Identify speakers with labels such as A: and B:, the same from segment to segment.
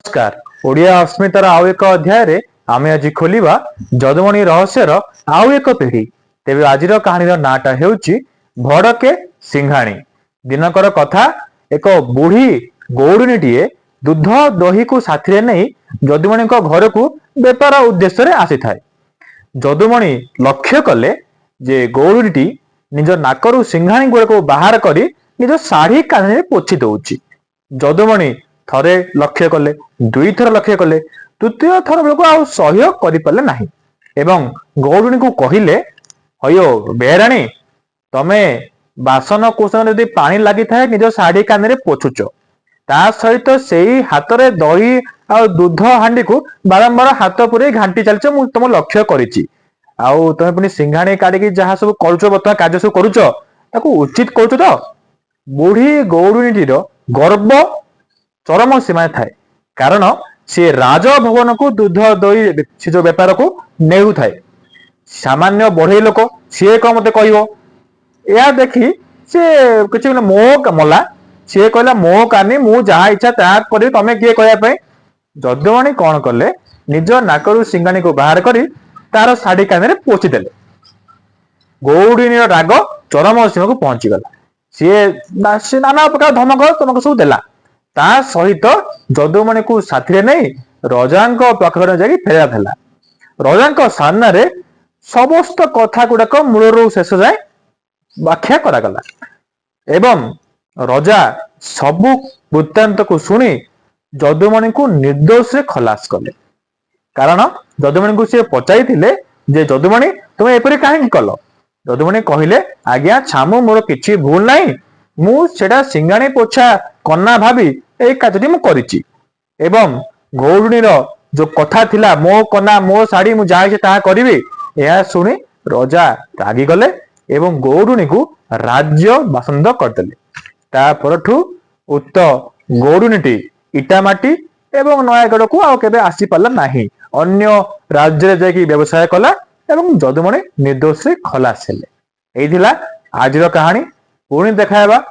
A: नमस्कार। ओडिया अस्मितार आउ एक अध्याय रे आमे आज खोलिबा जदुमणि रहस्यर आउ एक पीढ़ी। तेबे आजिर कहानीर नाटा हेउची भड़के सिंघाणी। दिनकर कथा एक बुढ़ी गौड़ुनीटीए दूध दही को साथी नहीं जदुमणि घर को बेपार उद्देश्य आसी थाए। जदुमणि लक्ष्य कले जे गौड़ुनीटी निज नाकरू सिंघाणी गुड़ा को बाहर करी निज शाढ़ी कानी पोछि दउची। जदुमणि थरे लक्ष्य कले, दुई थर लक्ष्य कले, तृतीय थर बेलू आ सह्य करें ना एवं गौड़ुणी को कहले, अयो बेहराणी तमे बासन कुसन यदि पानी लगी थाए निज शाढ़ी कानी पोछुच, ता सहित से हाथ में दही आ दूध हांडी को बारंबार हाथ पुरे घाटी चलच तुम लक्ष्य करी तुम पुणी सिंघाणी काढ़ी जहाँ सब करुच बर्तमान कार्य सब करुच उचित करुच तो। बुढ़ी गौड़ुणीटीर गर्व चरम सीमा थाए कारण सी राजभवन को दूध दही से जो बेपार को नेउ थाए। सामान्य बढ़ई लोक सी कौन मत कह देखी सी किसी मोह मला सी कहला मोह कानी मु जहाँ इच्छा ता करी तमे किए कहवाई। जदुमणि कौन कले निज नाकरू सिंघाणी को बाहर करी तार शाढ़ी कानी पोछि देले। गौड़ुणी राग चरम सीमा को पहुंची गला। सी नाना प्रकार धमक तमक सब देला। ता सहित जदुमणि को साथी नहीं रजा पाखर जा फेरा था। रजा सामने समस्त कथा गुड़ाक मूलरू शेष जाए व्याख्या करागला एवं रजा सबु वृत्तांत को शुणी जदुमणि को निर्दोष रे खलास कले। कारण जदुमणि को सी पचाई जे जदुमणि तुम एपरी कहीं कल। जदुमणि कहले, आज्ञा छामु मोर किछि भूल नहीं, मु सेटा सिंघाणी पोछा कन्ना भाभी ए कार्यटी मु करिछि। एवं गौड़ुणीर जो कथा थिला मो कन्ना मो शाढ़ी मु जाए ताहा करिबी, यह शुणी रजा रागी गले एवं गौड़ुणी को राज्य बासंद करदेले। ता परठु उक्त गौड़ुणीटी इटामाटी एवं नयागढ़ को आउ केबे आसी पाला नाही। अन्य राज्य रे जाकी व्यवसाय कला एवं जदुमणि निर्दोष रे खलास हेले। एई थिला आजिर कहानी। पुणी देखायबा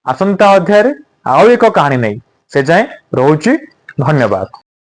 A: आसंता अध्याय रे आउ एक कहानी नहीं। से जाए रहुची। धन्यवाद।